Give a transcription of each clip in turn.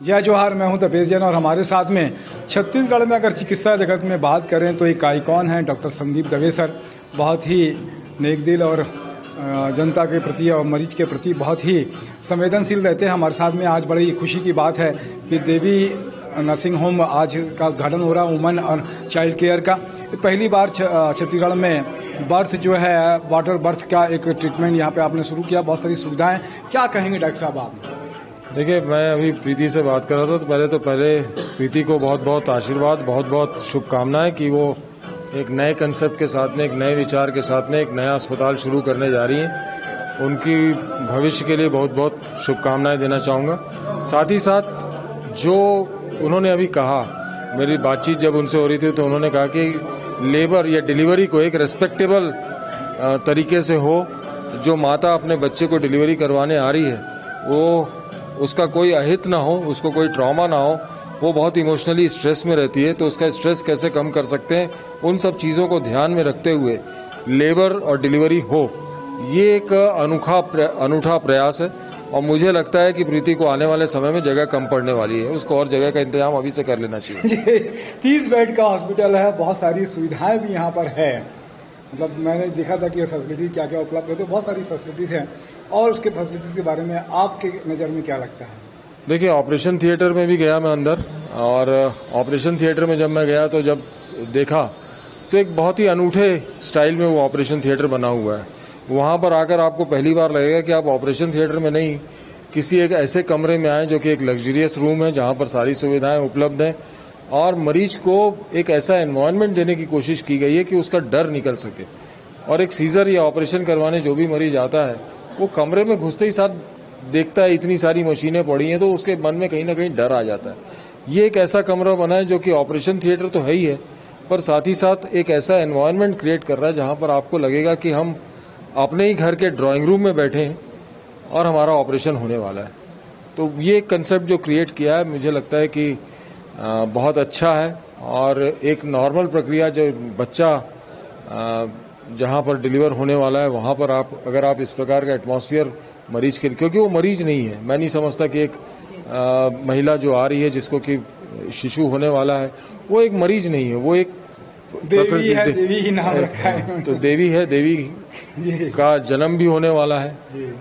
जय जोहार, मैं हूं तपेश जैन और हमारे साथ में छत्तीसगढ़ में अगर चिकित्सा जगत में बात करें तो एक आइकॉन है डॉक्टर संदीप दवे सर। बहुत ही नेक दिल और जनता के प्रति और मरीज के प्रति बहुत ही संवेदनशील रहते हैं। हमारे साथ में आज बड़ी खुशी की बात है कि देवी नर्सिंग होम आज का उद्घाटन हो रहा है वुमेन और चाइल्ड केयर का। पहली बार छत्तीसगढ़ में बर्थ जो है वाटर बर्थ का एक ट्रीटमेंट यहाँ पे आपने शुरू किया, बहुत सारी सुविधाएं। क्या कहेंगे डॉक्टर साहब आप? देखिए, मैं अभी प्रीति से बात कर रहा था तो पहले प्रीति को बहुत बहुत आशीर्वाद, बहुत बहुत शुभकामनाएं कि वो एक नए कंसेप्ट के साथ में, एक नए विचार के साथ में एक नया अस्पताल शुरू करने जा रही हैं। उनकी भविष्य के लिए बहुत बहुत शुभकामनाएं देना चाहूँगा। साथ ही साथ जो उन्होंने अभी कहा, मेरी बातचीत जब उनसे हो रही थी तो उन्होंने कहा कि लेबर या डिलीवरी को एक रेस्पेक्टेबल तरीके से हो। जो माता अपने बच्चे को डिलीवरी करवाने आ रही है वो उसका कोई अहित ना हो, उसको कोई ट्रॉमा ना हो, वो बहुत इमोशनली स्ट्रेस में रहती है, तो उसका स्ट्रेस कैसे कम कर सकते हैं, उन सब चीज़ों को ध्यान में रखते हुए लेबर और डिलीवरी हो, ये एक अनूठा प्रयास है। और मुझे लगता है कि प्रीति को आने वाले समय में जगह कम पड़ने वाली है, उसको और जगह का इंतजाम अभी से कर लेना चाहिए। 30 बेड का हॉस्पिटल है, बहुत सारी सुविधाएं भी यहाँ पर है। मतलब मैंने देखा था कि फैसिलिटी क्या क्या उपलब्ध है, तो बहुत सारी फैसिलिटीज हैं। और उसके फैसिलिटीज के बारे में आपके नज़र में क्या लगता है? देखिए, ऑपरेशन थिएटर में भी गया मैं अंदर, और ऑपरेशन थिएटर में जब मैं गया तो जब देखा तो एक बहुत ही अनूठे स्टाइल में वो ऑपरेशन थिएटर बना हुआ है। वहाँ पर आकर आपको पहली बार लगेगा कि आप ऑपरेशन थिएटर में नहीं, किसी एक ऐसे कमरे में आए जो कि एक लग्जरियस रूम है, जहाँ पर सारी सुविधाएं उपलब्ध हैं और मरीज को एक ऐसा एनवायरनमेंट देने की कोशिश की गई है कि उसका डर निकल सके। और एक सीजर या ऑपरेशन करवाने जो भी मरीज आता है वो कमरे में घुसते ही साथ देखता है इतनी सारी मशीनें पड़ी हैं, तो उसके मन में कहीं ना कहीं डर आ जाता है। ये एक ऐसा कमरा बना है जो कि ऑपरेशन थिएटर तो है ही है, पर साथ ही साथ एक ऐसा एनवायरनमेंट क्रिएट कर रहा है जहां पर आपको लगेगा कि हम अपने ही घर के ड्राइंग रूम में बैठे हैं और हमारा ऑपरेशन होने वाला है। तो ये कंसेप्ट जो क्रिएट किया है, मुझे लगता है कि बहुत अच्छा है। और एक नॉर्मल प्रक्रिया, जो बच्चा जहाँ पर डिलीवर होने वाला है वहाँ पर अगर आप इस प्रकार का एटमॉस्फेयर मरीज के, क्योंकि वो मरीज नहीं है, मैं नहीं समझता कि एक महिला जो आ रही है जिसको कि शिशु होने वाला है वो एक मरीज नहीं है, वो एक देवी है, देवी ही नाम रखा है तो देवी है, देवी का जन्म भी होने वाला है।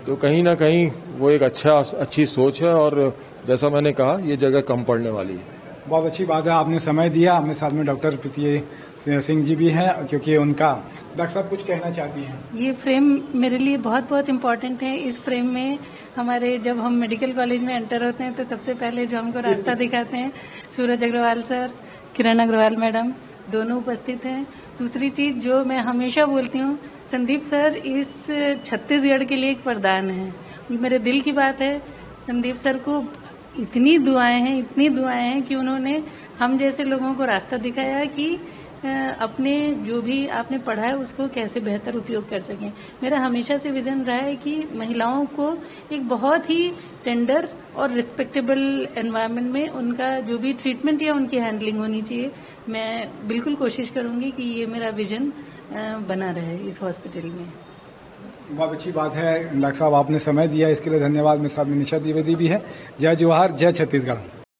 तो कहीं ना कहीं वो एक अच्छी सोच है, और जैसा मैंने कहा ये जगह कम पड़ने वाली है। बहुत अच्छी बात है, आपने समय दिया। अपने साथ में डॉक्टर प्रीति सिंह जी भी हैं, क्योंकि उनका डॉक्टर साहब कुछ कहना चाहती हैं। ये फ्रेम मेरे लिए बहुत बहुत इम्पोर्टेंट है। इस फ्रेम में हमारे जब हम मेडिकल कॉलेज में एंटर होते हैं तो सबसे पहले जो हमको रास्ता दिखाते हैं सूरज अग्रवाल सर, किरण अग्रवाल मैडम, दोनों उपस्थित हैं। दूसरी चीज जो मैं हमेशा बोलती हूँ, संदीप सर इस छत्तीसगढ़ के लिए एक वरदान है। ये मेरे दिल की बात है। संदीप सर को इतनी दुआएं हैं कि उन्होंने हम जैसे लोगों को रास्ता दिखाया कि अपने जो भी आपने पढ़ा है उसको कैसे बेहतर उपयोग कर सकें। मेरा हमेशा से विजन रहा है कि महिलाओं को एक बहुत ही टेंडर और रिस्पेक्टेबल एनवायरनमेंट में उनका जो भी ट्रीटमेंट या उनकी हैंडलिंग होनी चाहिए। मैं बिल्कुल कोशिश करूंगी कि ये मेरा विजन बना रहे इस हॉस्पिटल में। बहुत अच्छी बात है डॉक्टर साहब, आपने समय दिया इसके लिए धन्यवाद। मेरे साथ में निशा द्विवेदी भी है। जय जोहार, जय छत्तीसगढ़।